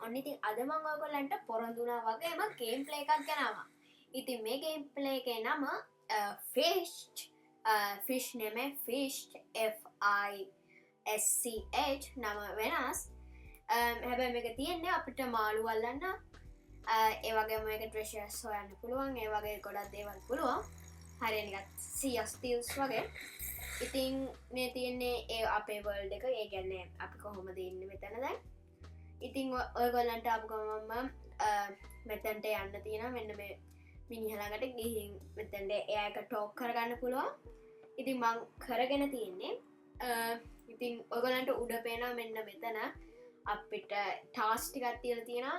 ඔන්න ඉතින් අද මම ඔයගොල්ලන්ට පොරොන්දු වුණා වගේම ගේම් ප්ලේ එකක් ගෙනාවා. ඉතින් මේ ගේම් ප්ලේ එකේ නම ෆිෂ් නෙමෙයි ෆිෂ් FISCH නම වෙනස්. හැබැයි මේක තියෙන්නේ අපිට මාළු අල්ලන්න ඒ වගේම මේක ට්‍රෙෂර්ස් හොයන්න පුළුවන්. ඒ වගේ ගොඩක් දේවල් පුළුවන්. හරිය නිකන් Sea of Thieves වගේ. ඉතින් මේ තියෙන්නේ ඒ අපේ වර්ල්ඩ් එක. ඒ කියන්නේ අපි කොහොමද ඉන්නේ මෙතන දැන්. ඉතින් ඔයගොල්ලන්ට ආපු ගමන්ම මෙතනට යන්න තියෙනවා. මෙන්න මේ මිනිහලකට ගිහින් මෙතනට එයා එක ටෝක් කරගන්න පුළුවන්. ඉතින් මං කරගෙන තියෙන්නේ ඉතින් ඔයගොල්ලන්ට උඩ පේනවා මෙන්න මෙතන අපිට ටාස්ක් ටිකක් තියලා තියෙනවා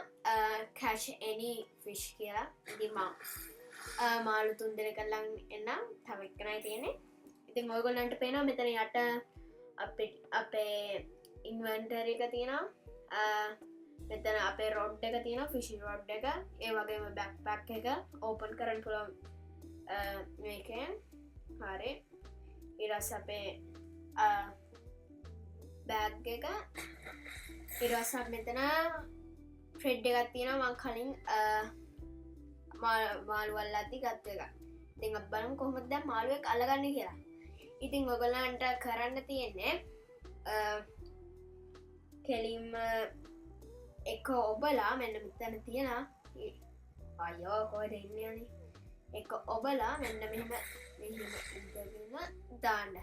catch any fish කියලා. ඉතින් මම මාළු 3 දෙනෙක් ළඟ එන්නම්. තව එක්කනයි තියෙන්නේ. ඉතින් ඔයගොල්ලන්ට පේනවා මෙතන යට අපේ ඉන්වෙන්ටරි එක තියෙනවා. මෙතන අපේ රොඩ් එක තියෙනවා, ෆිෂින් රොඩ් එක. ඒ වගේම බෑක්පැක් එක ඕපන් කරන්න පුළුවන් මේකෙන්. හරි. ඊට පස්සේ අපේ බෑග් එක ඊට පස්සේ මෙතන ට්‍රෙඩ් එකක් තියෙනවා. මම කලින් මාළු අල්ලද්දි ගත්ත එක. ඉතින් අපි බලමු කොහොමද දැන් මාළුවෙක් අල්ලගන්නේ කියලා. ඉතින් ඔයගොල්ලන්ට කරන්න තියෙන්නේ කෙලින්ම එක ඔබලා මෙන්න මෙතන තියෙනවා. අයියෝ කොහෙද ඉන්නේ අනේ. එක ඔබලා මෙන්න මෙහෙම ඉඳගෙන දාන්න.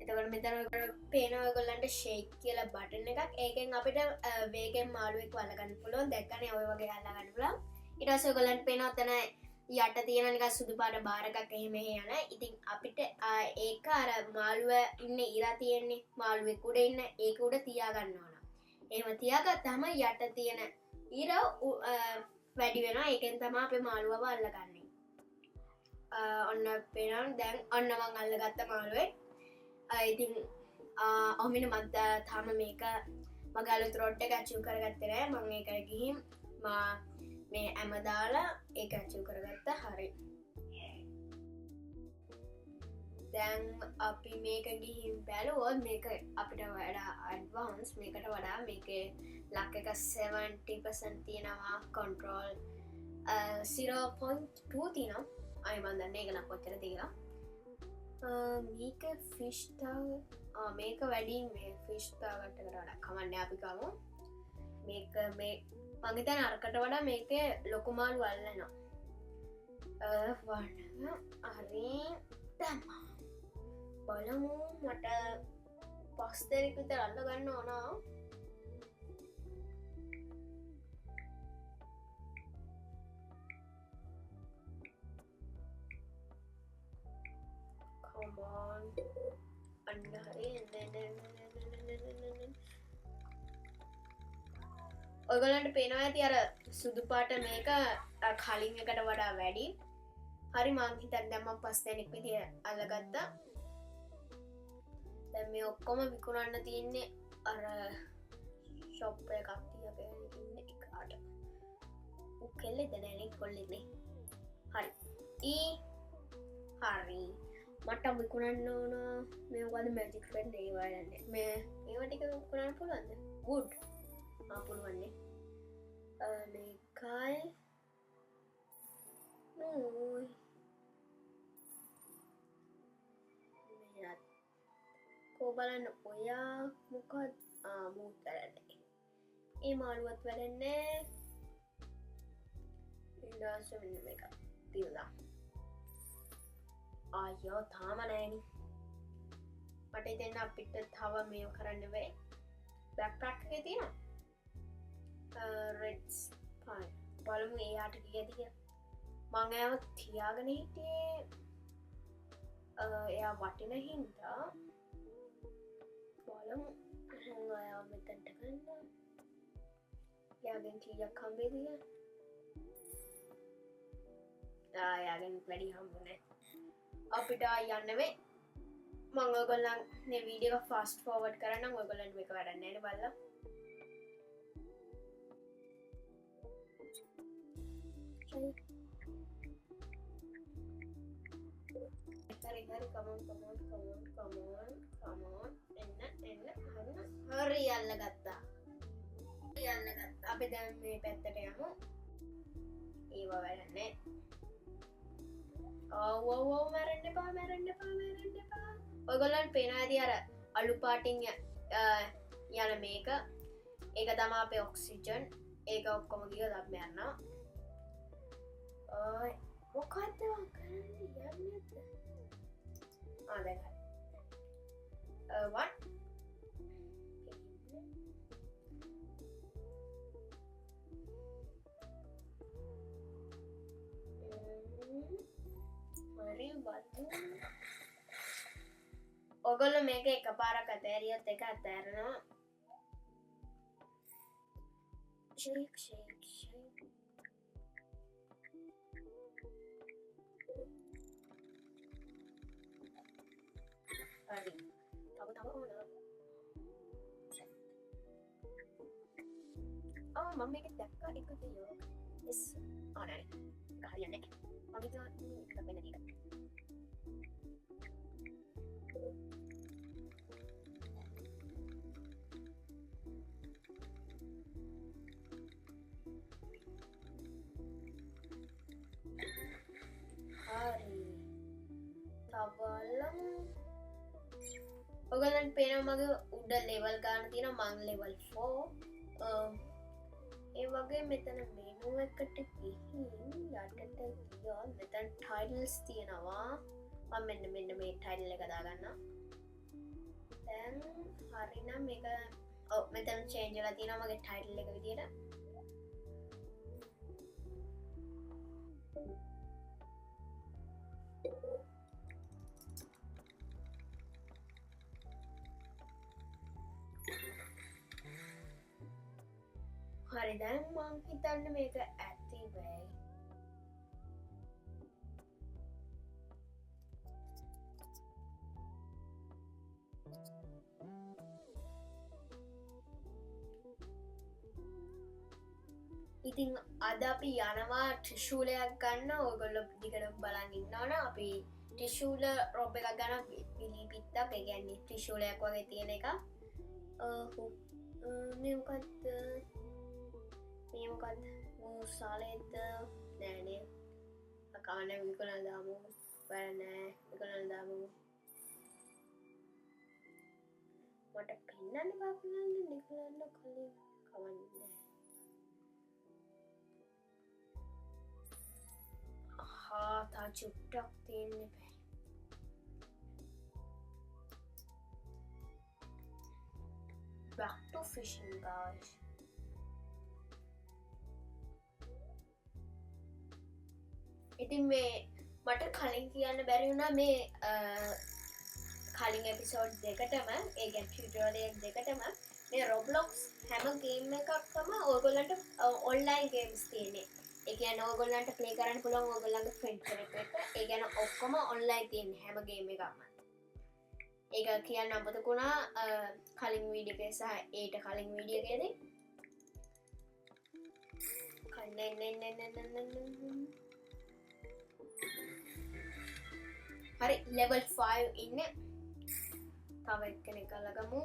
එතකොට මෙතන ඔයගොල්ලෝ පේනවා ඔයගොල්ලන්ට ෂේක් කියලා බටන් එකක්. ඒකෙන් අපිට වේගෙන් මාළුවෙක් අල්ලගන්න පුළුවන්. දැක්කනේ ඔය වගේ අල්ලගන්න පුළුවන්. ඊට පස්සේ ඔයගොල්ලන්ට පේනවා ඔතන යට තියෙන නිකන් සුදු පාට බාර් එකක් එහෙම යන. ඉතින් අපිට ඒක අර මාළුව ඉන්න ඉර තියෙන්නේ මාළුවෙක් උඩ ඉන්න ඒක උඩ තියා ගන්න ඕන. එහෙම තියාගත්තාම යට තියෙන ඉර වැඩි වෙනවා. ඒකෙන් තමයි අපේ මාළුවව අල්ලගන්නේ. ඔන්න පේනවා දැන් ඔන්න මං අල්ලගත්ත මාළුවෙක්. ඉතින් ඔමින මම තාම මේක මගේ අලුත් රොඩ් එක ඇචීව් කරගත්තේ නෑ. මම ඒකට ගිහින් මේ ඇම දාලා ඒක ඇචීව් කරගත්තා. හරි. දැන් අපි මේක ගිහින් බැලුවොත් මේක අපිට වඩා ඇඩ්වාන්ස්. මේකට වඩා මේකේ ලක් එක 70% තියෙනවා. කන්ට්‍රෝල් 0.2 තියෙනවා. අය මන් දන්නේ ඒක නම් කොච්චර තියෙනවා. මේක ෆිෂ් තාව මේක වැඩි මේ ෆිෂ් තාවට වඩා කමන්නේ. අපි ගමු මේක මේ මං හිතන්නේ අරකට වඩා මේකේ ලොකු මාළු අල්ලනවා. වඩා හරි දැම්මා. බලමු මට 5 දෙනෙක් විතර අල්ල ගන්න ඕන. Come on. අන්න හරි. ඔයගොල්ලන්ට පේනවා ඇති අර සුදු පාට මේක කලින් එකට වඩා වැඩි. හරි මං හිතන්නේ දැන් මම 5 දෙනෙක් විදිය අල්ලගත්තා. දැන් මේ ඔක්කොම විකුණන්න තියෙන්නේ අර ෂොප් එකක් තියාගෙන ඉන්නේ එකට. උකෙල්ලෙද නැනේ කොල්ලෙන්නේ. හරි. හරි. මට විකුණන්න ඕන මේ මොකද මැජික් පෙන් ඒවා යන්නේ. මේවා ටික විකුණන්න පුළුවන්ද? wood. පුළුවන්නේ. මේකයි. නෝයි. මෙයාත් කෝ බලන්න ඔයා මොකද මූත් වැඩන්නේ. ඒ මාළුවත් වැඩන්නේ. ඊළඟට මෙන්න මේක තියලා. අයියෝ තාම නෑනේ. මට හිතෙන්නේ අපිට තව මේව කරන්න වෙයි. බෑක්පැක් එකේ තියෙනවා. Red spine. බලමු එයාට කීයද කියලා. මං එයාව තියාගෙන හිටියේ එයා වටින හින්දා. බලමු මම එයාව මෙතනට ගන්නවා. එයාගෙන් කීයක් හම්බෙයිද කියලා. එයාගෙන් වැඩි හම්බුනේ අපිට යන්න වෙයි. මම ඔයගොල්ලන්ගේ වීඩියෝ එක ෆාස්ට් ෆෝවර්ඩ් කරන්නම්. ඔයගොල්ලන්ට මේක වැඩක් නැහැ නේ බලලා. හරි come on එන්න හරි අල්ලගත්තා. අපි දැන් මේ පැත්තට යමු ඒවා වැඩන්නේ ඔව් මැරෙන්න එපා ඔයගොල්ලන්ට පේනවා ඇති අර අලු පාටින් යන මේක ඒක තමා අපේ ඔක්සිජන් ඒක ඔක්කොම ගිය දත් මැරනවා මොකක්ද කරන්න යන්නද දැන් වන් හරි බලමු ඔයගොල්ලෝ මේක එකපාරක් අතෑරියොත් එක අතෑරනවා shake හරි තව ඕන මම මේක දැක්කා එක විදියක එස් ආනයි හරියන්නේ මම හිතුවා මේක වෙන දෙයක් තවලම් ඔගලන් පේන මගේ උඩ ලෙවල් ගාන තියෙන මං ලෙවල් 4 ඒ වගේ මෙතන මෙනු එකට ගිහින් යටට ගියා මෙතන ටයිටල්ස් තියෙනවා මම මෙන්න මේ ටයිටල් එක දාගන්නම් දැන් හරිනම් මේක මෙතන චේන්ජ් වෙලා තියෙනවා මගේ ටයිටල් එක විදියට හරි දැන් මං හිතන්නේ මේක ඇති වෙයි ඉතින් අද අපි යනවා ටිෂූලයක් ගන්න ඔයගොල්ලෝ දිගට බලන් ඉන්නවනේ අපි ටිෂූල රොබ් එකක් ගන්න පිලි පිටක් ඒ කියන්නේ ටිෂූලයක් වගේ තියෙන එක මේ මොකක්ද මූසාලෙද්ද නෑනේ අකාන විකුණන් දාමු බැලනෑ විකුණන් දාමු මට පෙන්නන්න පාපුලන්න නිකුලන්න කලින් කවන්නේ තා චුට්ටක් තියෙන්න බෑ back to fishing guys ඉතින් මේ මට කලින් කියන්න බැරි වුණා මේ කලින් එපිසෝඩ් දෙකටම ඒ කියන්නේ ටියුටෝරියල් දෙකටම මේ Roblox හැම ගේම් එකක්ම ඔයගොල්ලන්ට ඔන්ලයින් ගේම්ස් තියෙන්නේ ඒ කියන්නේ ඔයගොල්ලන්ට ප්ලේ කරන්න පුළුවන් ඔයගොල්ලන්ගේ ෆ්‍රෙන්ඩ් කෙනෙක් එක්ක ඒ කියන්නේ ඔක්කොම ඔන්ලයින් තියෙන්නේ හැම ගේම් එකක්ම ඒක කියන්න අමතක වුණා කලින් වීඩියෝ එකේ සහ ඊට කලින් වීඩියෝ එකේදී හරි level 5 ඉන්නේ තව එක්කෙනෙක් අල්ලගමු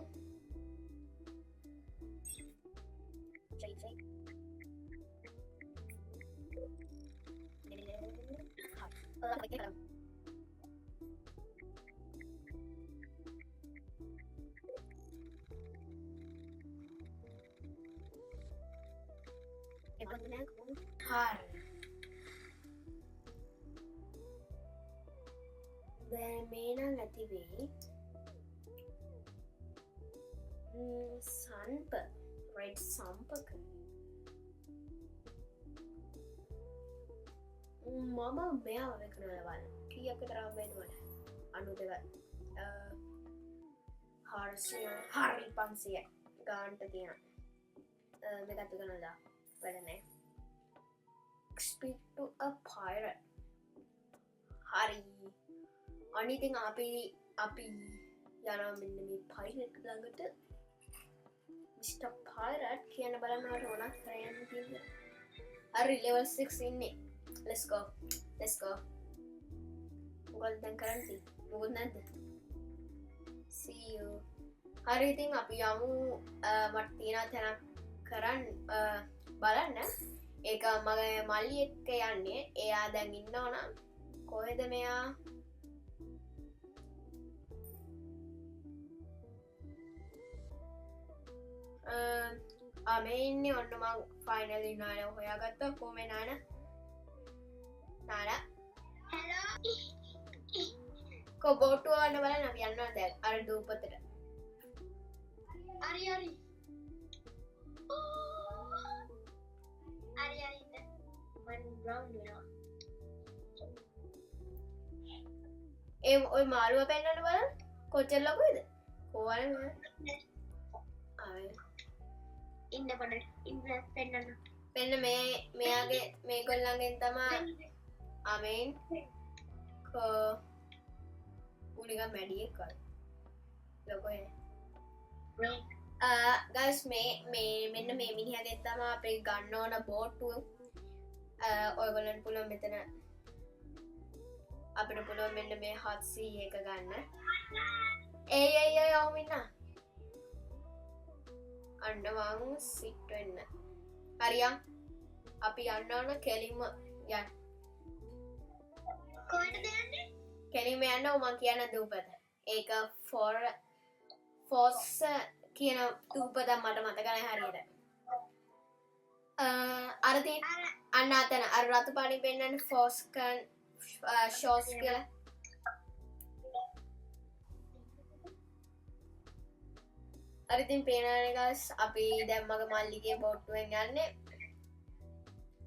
දැන් මේ නම් ඇති වෙයි සම්ප රයිට් සම්පක මම මෙයාව විකුණලා බලන්න කීයක් විතර හම්බ වෙනවද 92 හරි 500 ගාන්ට තියෙනවා මේකත් විකුණලා වැඩ නැහැ speak to a pirate hari අනිතින් අපි යනවා මෙන්න මේ pirate ළඟට Mr. Pirate කියන බලන්නට ඕනක් කරයන්න තියෙන්නේ හරි level 6 ඉන්නේ let's go මොකද දැන් කරන්නේ මොකද නැද්ද see you හරි ඉතින් අපි යමු මට තියෙන තැනක් කරන්න බලන්න ඒක මගේ මල්ලි එක්ක යන්නේ එයා දැන් ඉන්නවනම් කොහෙද මෙයා මේ ඉන්නේ ඔන්න මං ෆයිනලි නාන හොයාගත්තා කොහේ නාන කො බෝට්ටුව වන්න බලන්න අපි යන්නවා දැන් අර දූපතට හරි මන් බ්‍රවුන් වෙනවා ඒ ඔය මාළුව පෙන්වන්න බලන්න කොච්චර ලොකුද කොහොමද ඉන්න පොඩ ඉන්න පෙන්නන්න පෙන්න මෙයාගේ මේගොල්ලන්ගෙන් තමයි අමෙන් උනික මැඩියෙක් කර ලොකෝ ගස් මේ මෙන්න මේ මිනිහගෙන් තම අපේ ගන්න ඕන බෝට්ටුව ඔයගොල්ලන් පුළුවන් මෙතන අපිට පුළුවන් මෙන්න මේ හත්සී එක ගන්න ඒ යවමින්න අන්නවාං සිට්වෙන්න හරියම් අපි යන්න ඕන කෙලිම යන් කෙලිම යන්න උමන් කියන්න දූපත ඒක ෆෝස් කියන දූපත මට මතකන හරියට අරති අන්න අතන අර රතු පාඩි පෙන්න්න ෆෝස්කන් ෂෝස් කියල අරිතින් පේනනගස් අපි දැම්මග මල්ලිගේ බොට්ටුවෙන් යන්න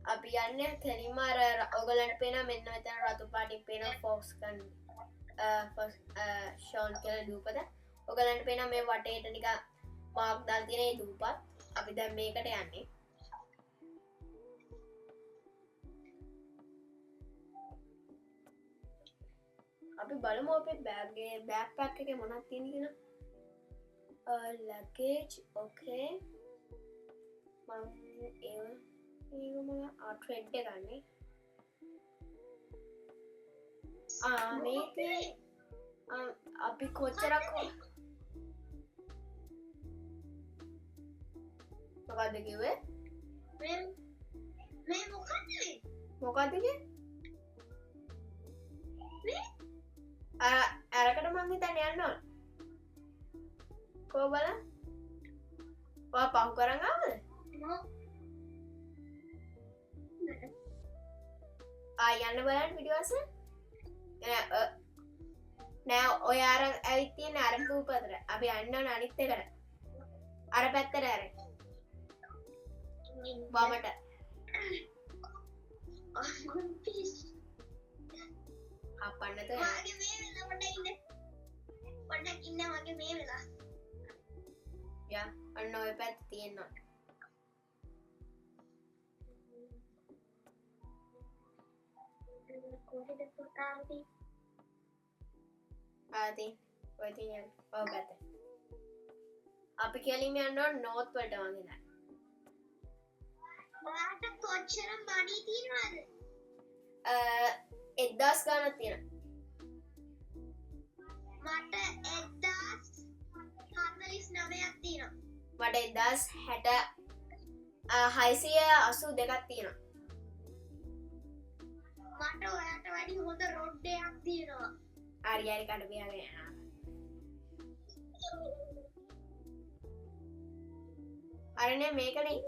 අපි යන්න කෙලිම ඔගලන්ට පෙන මෙන්න මෙතන රතු පාටි පෙන ෆෝස්කන් ෂෝන් කියල දූපත ඔගලන්ට පෙන මේ වටේට නික මාක් දල් තිනේ දූපත් අපි දැම් මේකට යන්නේ අපි බලමු අපේ බෑග්ගේ බෑක්පැක් එක මොනක් තියෙන කියලා ලගේජ් ඕකේ මම ඒක මොන ට්‍රෙඩ් එක ගන්නේ මේකේ අපි කොච්චරක් මොකක්ද කිව්වේ මේ මොකක්ද අරකට මං හිතන්න යන්න ඕන කෝ බල ඔයා පහු කරන් ආවද යන්න බලන්න පිටිපස්ස නෑ ඔය අරන් ඇවිත් තියෙන අර දූපතට අපි යන්න ඕන අනිත් එකට අර පැත්තට අර වමට අපන්නත පොඩ්ඩක් ඉන්න වගේ මේ වෙලා ය අන්න ඔය පැත් තියෙන්නවා කොහෙද පුතාවි ආදී ඔය තියෙන ඔය පැත්ත අපි කෙලින්ම යන්න ඕන නෝත් වලට වගේ නෑ ඔයාට කොච්චර මඩි තියෙනවද 1000 ගානක් තියෙනවා මට 1049ක් තියෙනවා මට 682ක් තියෙනවා මට ඔයාට වැඩි හොඳ රොඩ් එකක් තියෙනවා හරි හරි කඩ පියාගෙන යනවා අරනේ මේකනේ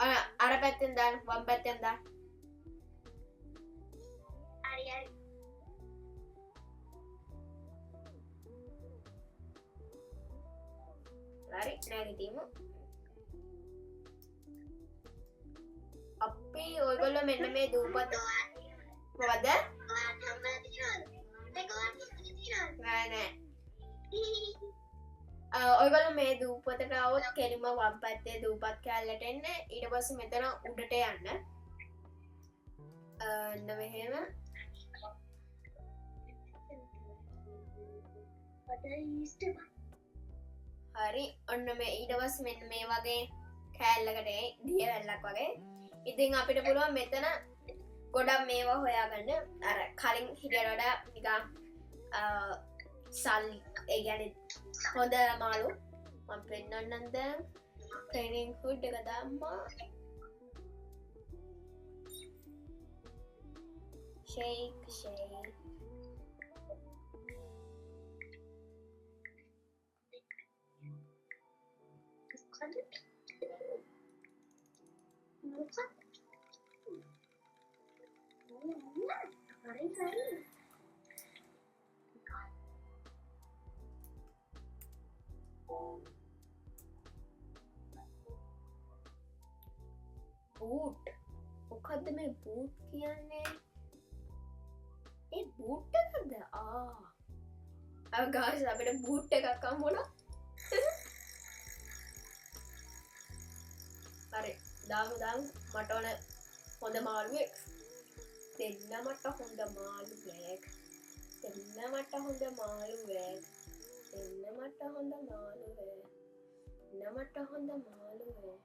අර පැත්තෙන් දාන්න වම් පැත්තෙන් දාන්න හරි නැගිටීමු අපි ඔයගොල්ලෝ මෙන්න මේ දූපත මොකද නෑ ඔයගොල්ලෝ මේ දූපතට આવොත් කෙලිම වම් පැත්තේ දූපත් කැලලට එන්න ඊට පස්සේ මෙතන උඩට යන්න මෙහෙම හරි ඔන්න මේ ඊට පස්සේ මෙන්න මේ වගේ කෑල්ලකට දිය වැල්ලක් වගේ ඉතින් අපිට පුළුවන් මෙතන ගොඩක් මේවා හොයාගන්න අර කලින් හිටියට වඩා නිකන් සල්ලි ඒ කියන්නේ හොඳ මාළු මම පෙන්නන්නම් දැන් ට්‍රේනින් හුඩ් එක දාම්මා ෂේක් ෂේක් බූට් මොකක්ද මේ බූට් කියන්නේ ඒ බූට් එකක්ද ගාස් අපිට බූට් එකක් හම්බුණා හරි දාමු මට ඕන හොඳ මාළුවෙක් දෙන්න මට හොඳ මාළුවෙක් දෙන්න මට හොඳ මාළුවෙක් දෙන්න මට හොඳ මාළුවෙක් දෙන්න මට හොඳ මාළුවෙක්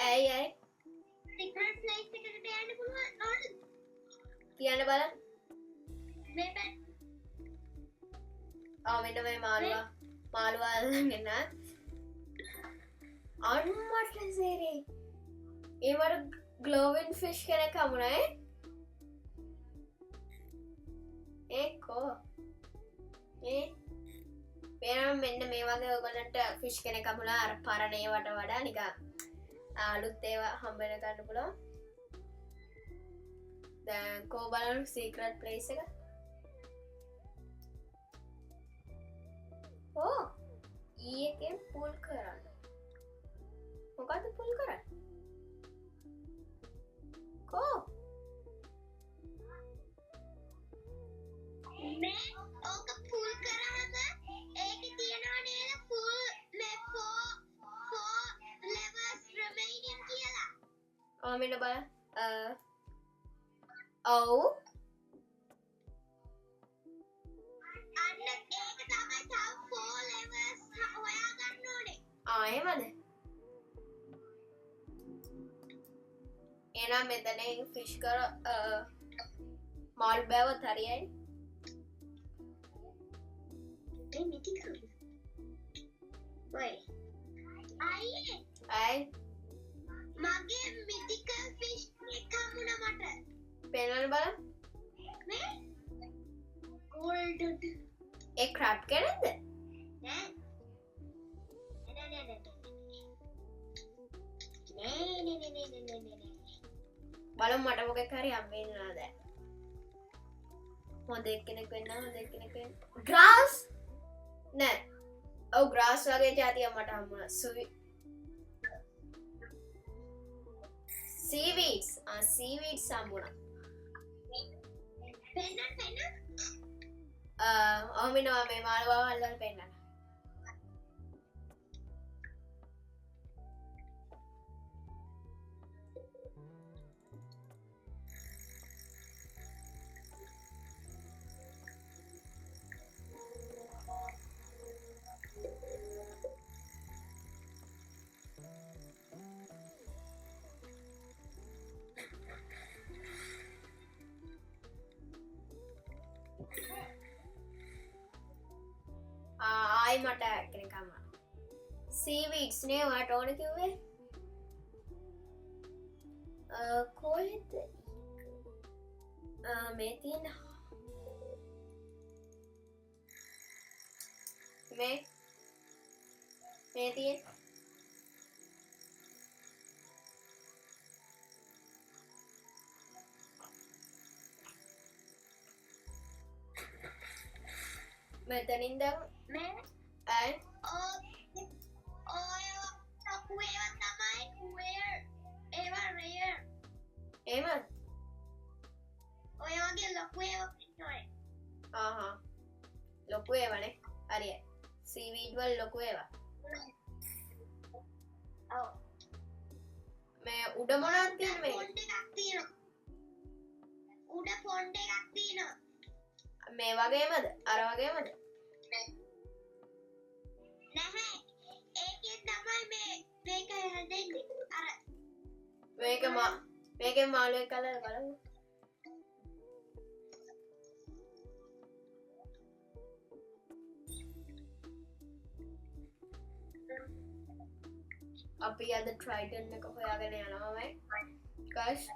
ඇයි සිග්නල් ප්ලේස් එකට යන්න පුළුවන් නෝන කියන්න බලන්න මේ පැත්ත මෙන්න මේ මාළුවා අල්ලගෙන අම්මට සේරේ ඒවට ග්ලෝවින් ෆිෂ් කෙනෙක් හමුණා ඒකෝ වෙනම මෙන්න මේ වගේ ඔයගොල්ලන්ට ෆිෂ් කෙනෙක් හමුණා අර පරණ ඒවට වඩා නිකන් අලුත් ඒවා හම්බ වෙන ගන්න පුළුවන් දැන් කෝ බලන්න සීක්‍රට් ප්ලේස් එක එකෙන් පුල් කරන්න මොකද පුල් කරන්න කෝ මේ ඕක පුල් කරාම ඒකේ තියනවා නේද පුල් levels remaining කියලා මෙන්න බලන්න ඔව් අන්න ඒක තමයි තව 4 levels හොයාගන්න ඕනේ එහෙමද එහෙනම් මෙතන ෆිෂ් කර මාල් බෑවත් හරියයි ඒ මිටිකල් ඔය අයියේ ඇයි මගේ මිටිකල් ෆිෂ් එක හම්බුණා මට පෙන්නන්න බලන්න මේ ගෝල්ඩ් ඒ ක්‍රැබ් කෙනෙක්ද නෑ බලමු මට මොකක් හරි හම්බෙන්නේ නැද්ද හොඳ එක්කෙනෙක් වෙන්න ග්‍රාස් නෑ ඔව් ග්‍රාස් වගේ જાතියක් මට හම්බුණා සීවීඩ්ස් සීවීඩ්ස් හම්බුණා පෙන්න මිනවා මේ මාළුවාව අල්ලලා පෙන්නන්න ආයි මට කෙනෙක්ම සීවීඩ්ස් නේ වට ඕන කිව්වේ කොහෙද මේ තියෙන මේ තියෙන මෙතනින් දැන් මේ ඇයි ඔය ලොකු ඒවා තමයි rare ඒවා rare එහෙමද ඔය වගේ ලොකු ඒවා පිටෝයි ලොකු ඒවානේ හරියි සීවීඩ් වල ලොකු ඒවා ඔව් මේ උඩ මොනවද තියෙන්නේ මේ පොන්ඩ් එකක් තියෙනවා උඩ පොන්ඩ් එකක් තියෙනවා මේ වගේමද අර වගේමද නැහැ ඒකෙන් තමයි මේක හැදෙන්නේ අර මේකෙන් මාළුවෙක් අල්ලලා බලමු අපි අද ට්‍රයිටන් එක හොයාගෙන යනවාමයි ගයිස්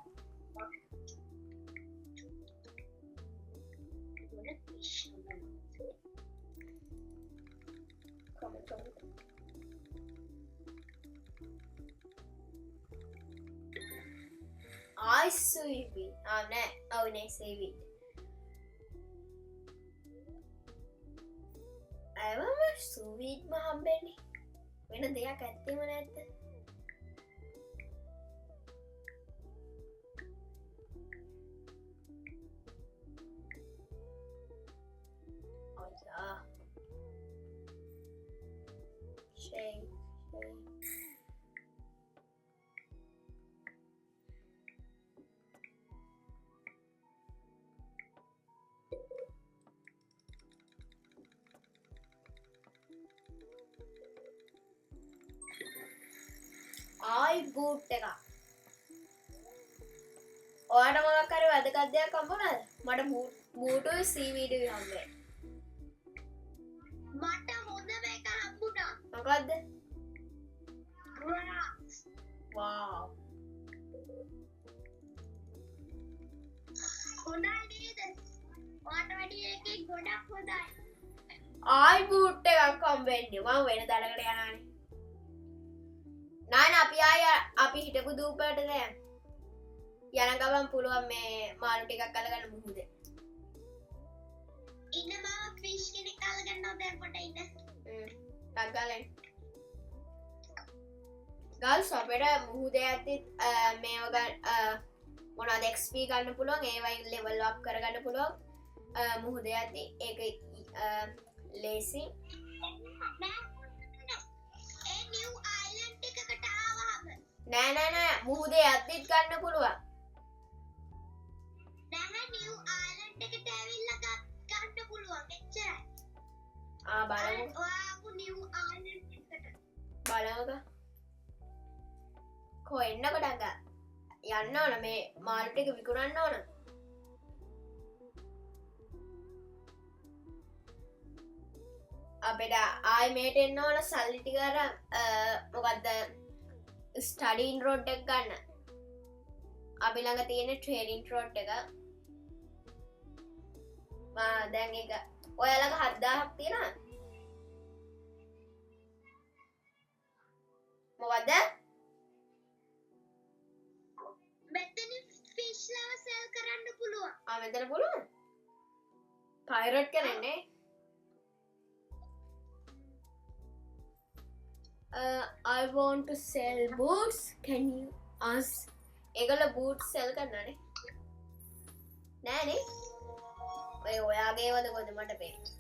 ආයිසුයිබි නෑ ඔවුනේ සේවී ඇවම සුවීත්ම හම්බෙන්නේ වෙන දෙයක් ඇත්තෙම නැත්ත shame. ආයි බූට් එක ඔයාට මොකක් හරි වැදගත් දෙයක් හම්බුණාද මට බූටුයි සීවීඩි හම්බේ මට හොඳම එක හම්බුණා මොකද්ද රොක්ස් wow හොඳයි නේද ඔයාට වැඩි එකේ ගොඩක් හොඳයි ආයි බූට් එකක් හම්බෙන්නේ මම වෙන දලකට යනානේ නාන අපි හිටපු දූපට නෑ යන ගමන් පුළුවන් මේ මාළු ටිකක් අල්ලගන්න මුහුදේ ඉන්න මම ෆිෂ් කෙනෙක් අල්ලගන්න දැන් කොට ඉන්න ටග්ගලෙන් ගල්ස් අපිට මුහුදේ ඇද්දිත් මේව මොනවද XP ගන්න පුළුවන් ඒවයින් ලෙවල් අප් කරගන්න පුළුවන් මුහුදේ ඇද්දි ඒක ලේසි නෑ මුහුදේ ඇද්දිත් ගන්න පුළුවන් නැහැ නිව් ආයිලන්ඩ් එකට ඇවිල්ලා ගන්න පුළුවන් එච්චරයි බලමු ඔයාපු නිව් ආයිලන්ඩ් එකට බලමුක කො එන්න කොටග යන්න ඕන මේ මාළු ටික විකුණන්න ඕන අපිට ආයි මේට එන්න ඕන සල්ලි ටික අරන් මොකද්ද ස්ටඩීන් රෝඩ් එක ගන්න අපි ළඟ තියෙන ට්‍රේනින් රෝඩ් එක දැන් එක ඔයාලඟ 7000ක් තියෙනවා මොකද්ද මෙතන ෆිෂ් ලව සෙල් කරන්න පුළුවන් මෙතන පුළුවන් පයිරට් කරන්නේ I want to sell boots can you ask ඒගොල්ලෝ බූට් සෙල් කරනනේ නෑනේ ඔය ඔයාගේවද කොහොමද මට පේන්නේ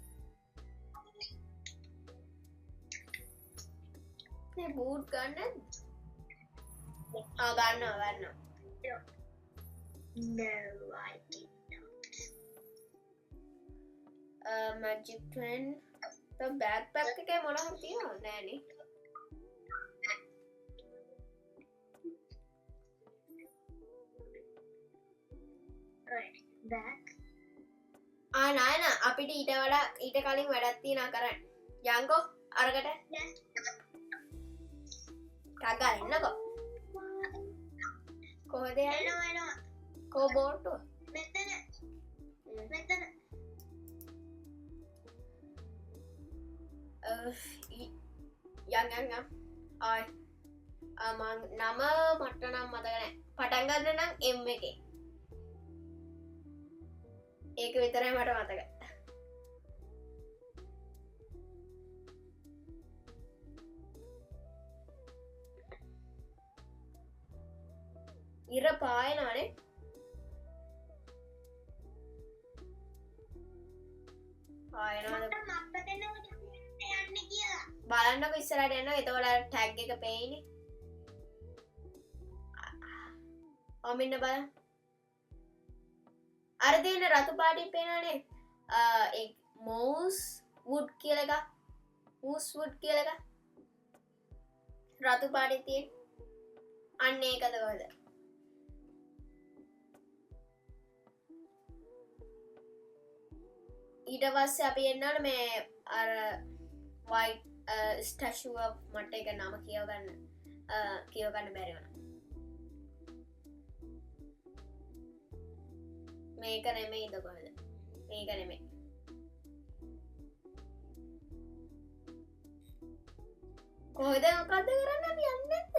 මේ බූට් ගන්නද ගන්නවා no I did not magic pen the backpack එකේ මොනවද තියෙනවද නෑනේ back නායන අපිට ඊට වඩා ඊට කලින් වැඩක් තියෙනවා කරන්න යංකෝ අරකට ටගා එන්නකෝ කොහොමද යන්නේ එනවා කෝ බෝට්ටුව මෙතන යන් ආයි නම මට නම් මතක නෑ පටන් ගන්න නම් M එකේ ඒක විතරයි මට මතක ඉර පායනවානේ පායනවාද මට මතක නෑ යන්න කියලා බලන්නකො ඉස්සරහට යනවා එතකොට ටැග් එක පේයිනේ ඔමින්න බලන්න අර දෙන රතු පාටින් පේනවනේ ඒ මෝස් වුඩ් කියලා එක මූස් වුඩ් කියලා එක රතු පාටින් තියෙන අන්න ඒකද වල ඊට පස්සේ අපි එන්න ඕනේ මේ අර white statue of මට එක නම කියව ගන්න කියව ගන්න බැරි වුණා. මේක නෙමෙයිද කොහෙද? මේක නෙමෙයි. කොහෙද මොකද්ද කරන්න අපි යන්නේ නැද්ද?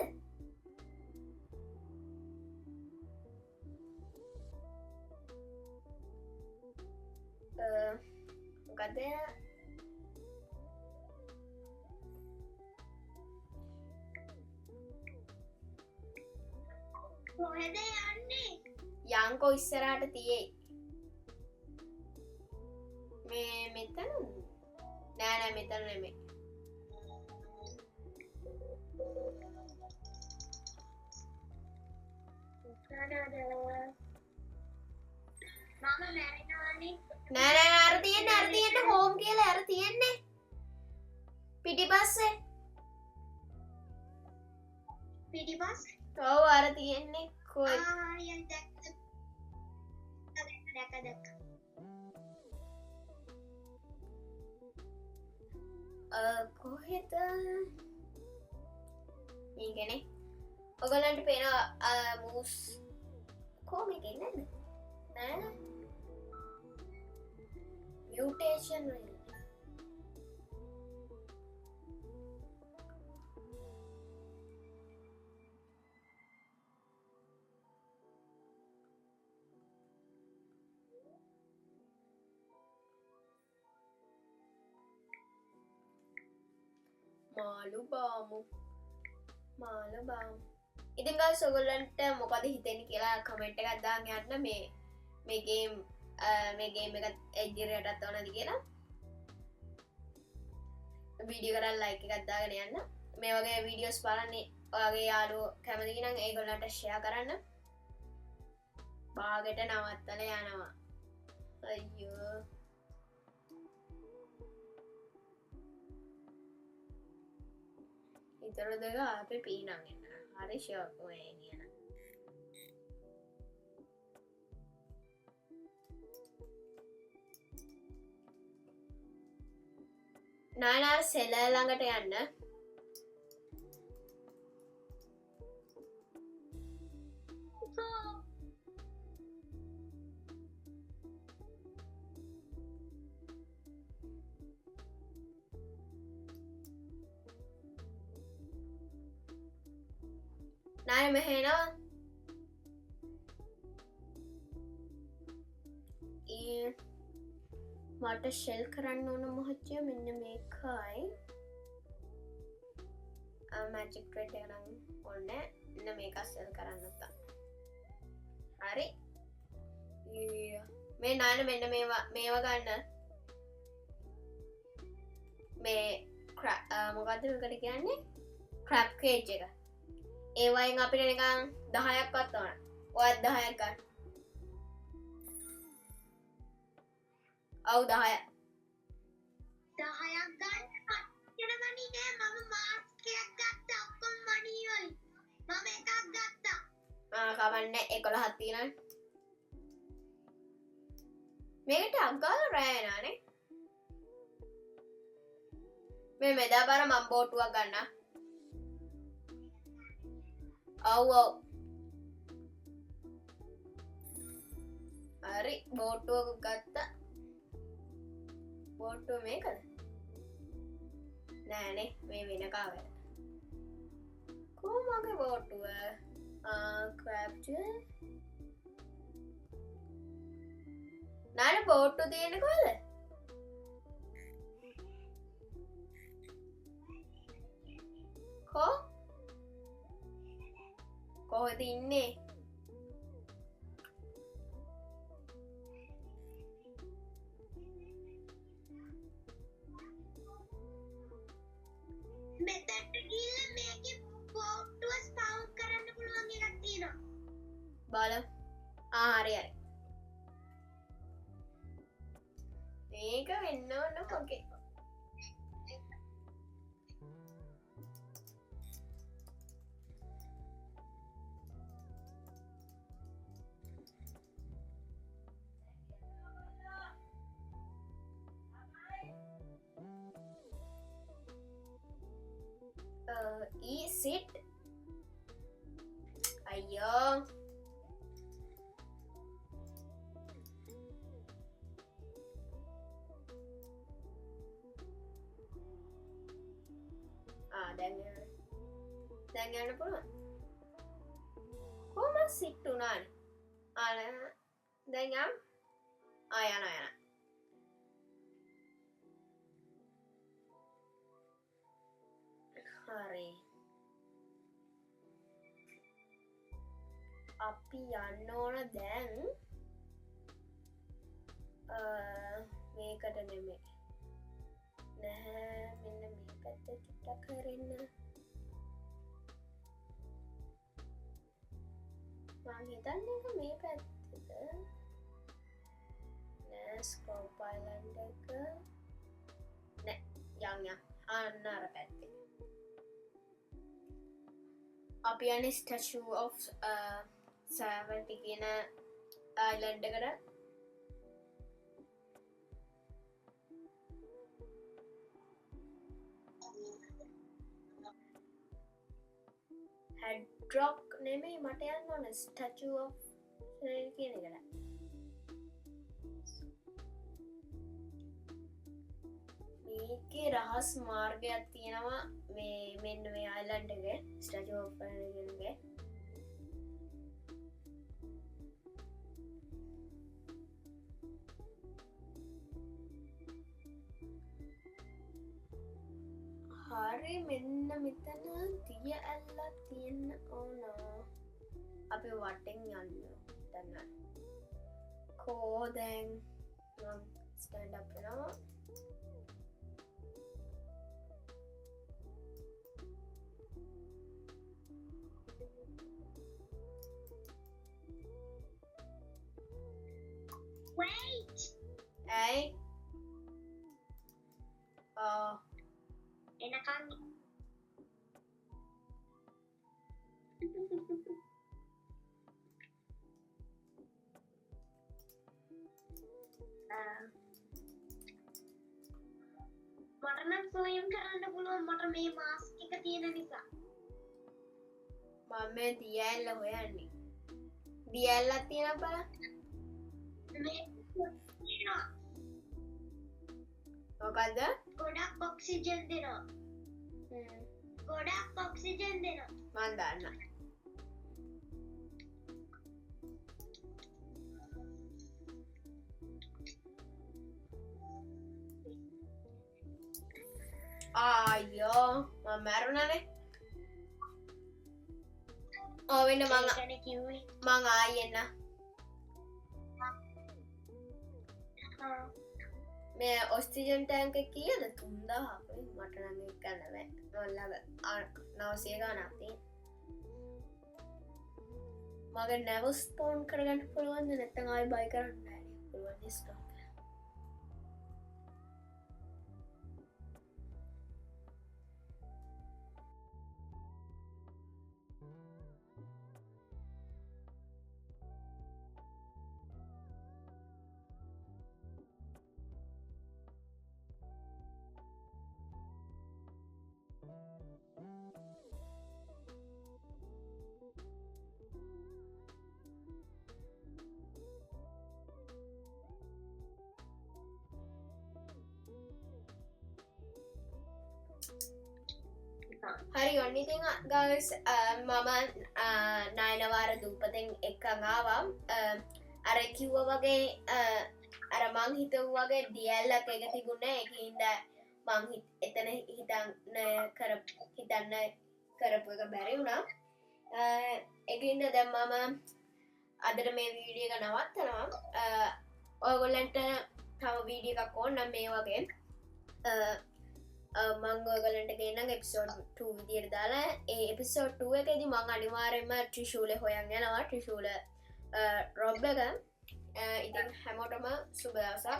මොකද්ද? කොහෙද යන්නේ? යංකෝ ඉස්සරහට තියෙයි. මෙතන නෑ මෙතන නෙමෙයි. මම මැරෙනවානේ. නෑ අර තියෙන්නේ හෝම් කියලා අර තියෙන්නේ. පිටිපස්සේ. පිටිපස්සේ. ඔව් අර තියෙන්නේ කොහෙද? යන් දැක්ක. කොහෙද? මේකනේ. ඔයගලන්ට පේන මූස් කොහොමද ඉන්නේ? නෑ. මියුටේෂන් වෙන්නේ. මාළු බාමු. ඉතින් ගායිස් ඔයගොල්ලන්ට මොකද හිතෙන්නේ කියලා කමෙන්ට් එකක් දාන්න යන්න මේ ගේම් එක ඉදිරියටත් ඕනද කියලා. වීඩියෝ කරලා ලයික් එකක් දාගෙන යන්න. මේ වගේ වීඩියෝස් බලන්නේ ඔයාගේ යාළුවෝ කැමති නම් ඒගොල්ලන්ට ෂෙයා කරන්න. බාගෙට නවත්තලා යනවා. අයියෝ. ඉතර දෙක අපේ පීනන් එන්න. හරි ෂොක් වෙයි කියන. නානා සෙල ළඟට යන්න. නාය මෙහෙනවා. මට ෂෙල් කරන්න ඕන මහත්තයෝ මෙන්න මේකයි. මැජික් රෙඩ් එක නම් ඕනේ. මෙන්න මේක සෙල් කරන්න නැත්නම්. හරි. මේ නායන මෙන්න මේවා ගන්න. මේ මොකද්ද මේකට කියන්නේ? ක්‍රැබ් කේජ් එක. ඒ වයින් අපිට නිකන් 10ක්වත් ඕන. ඔයත් 10ක් ගන්න. ඔව් 10ක්. 10ක් ගන්න කියන මණි නෑ. මම මාස්ක් එකක් ගත්තා. ඔක්කොම මණි වලින්. මම එකක් ගත්තා. කවන්නේ 11ක් තියෙනවා. මේකට අග්ගාල රෑ නානේ. මේ මෙදාපාර මම බෝට්ටුවක් ගන්නවා. ඔව් හරි බෝට්ටුවක ගත්තා. බෝට්ටුව මේකද? නෑනේ මේ වෙන කාවද? කොහොමගේ බෝට්ටුව? ක්‍රැබ්ජර් නාන බෝට්ටුව තියෙන්නේ කොහෙද? කොහෙද ඉන්නේ? මෙතනට ගිහලා මේකේ බෝට්ටුව ස්පවුට් කරන්න පුළුවන් එකක් තියෙනවා. බලමු. හරි. මේක වෙන්න ඕන මොකේ? sit අයියෝ දැන් යන්න පුළුවන් කොහොම සිට් උනානේ ආන දැන් යම් යන හරි අපි යන්න ඕන දැන් මේකට නෙමෙයි නැහැ මෙන්න මේ පැත්ත චුට්ටක් කරන්න මං හිතන්නේ එක මේ පැත්තද නෑ ස්කෝප් අයිලන්ඩ් එක නෑ යම් අන්න අර පැත්තේ අපි යන්නේ ස්ටැචු ඔෆ් සෑවන්ටි කියන අයිලන්ඩ් එකට හෙඩ්රොක් නෙමෙයි මට යන්න ඕන ස්ටැචු ඔෆ් කියන එකට මේකේ රහස් මාර්ගයක් තියෙනවා මේ මෙන්න මේ අයිලන්ඩ් එකේ ස්ටැචු ඔෆ් එකේ හරි මෙන්න මෙතන තිය ඇල්ලක් තියෙන්න ඕන අපි වටෙන් යන්න දැන් කෝ දැන් මම ස්ටෑන්ඩ් අප් වෙනවා Wait! Hey. එනකන් මට නම් ස්විම් කරන්න පුළුවන් මට මේ මාස්ක් එක තියෙන නිසා මම මේ දිය ඇල්ල හොයන්නේ දිය ඇල්ලක් තියෙනවා බලන්න මේ තියෙනවා මොකද්ද ගොඩක් ඔක්සිජන් දෙනවා ගොඩක් ඔක්සිජන් දෙනවා මන් දන්නා අයියෝ මම මැරුණානේ වෙන්න මං කිව්වේ මං ආයෙන්න මේ ඔක්සිජන් ටැංක කීයද 3000ක් මට නම් ඒක ගන්න බෑ මොල්ලව 900 ගණන් තියෙන මගේ නැව ස්පෝන් කරගන්න පුළුවන්ද නැත්නම් ආයෙ බයි කරන්න බෑනේ පුළුවන් ඩිස්කවුන්ට් හරි ඔන්න ඉතින් ගයිස් මම නයනවාර දූපතෙන් එක්කන් ආවා අර කිව්වා වගේ අර මං හිතුව වගේ ඩියල්ලක් එක තිබුණේ ඒක හින්දා මං එතන හිතන්න කරපු එක බැරි වුණා ඒක හින්දා දැන් මම අදට මේ වීඩියෝ එක නවත්තනවා ඔයගොල්ලන්ට තව වීඩියෝ එකක් ඕන නම් මේ වගේ මං ඔයගලන්ට ගෙනන් එපිසෝඩ් 2 විදියට දාලා ඒ එපිසෝඩ් 2 එකේදී මං අනිවාර්යයෙන්ම ත්‍රිශූලේ හොයන් යනවා ත්‍රිශූල රොබ් එක ඉතින් හැමෝටම සුබ දවසක්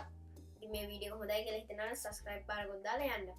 ඉතින් මේ වීඩියෝ එක හොඳයි කියලා හිතනවා නම් සබ්ස්ක්‍රයිබ් පාරකුත් දාලා යන්න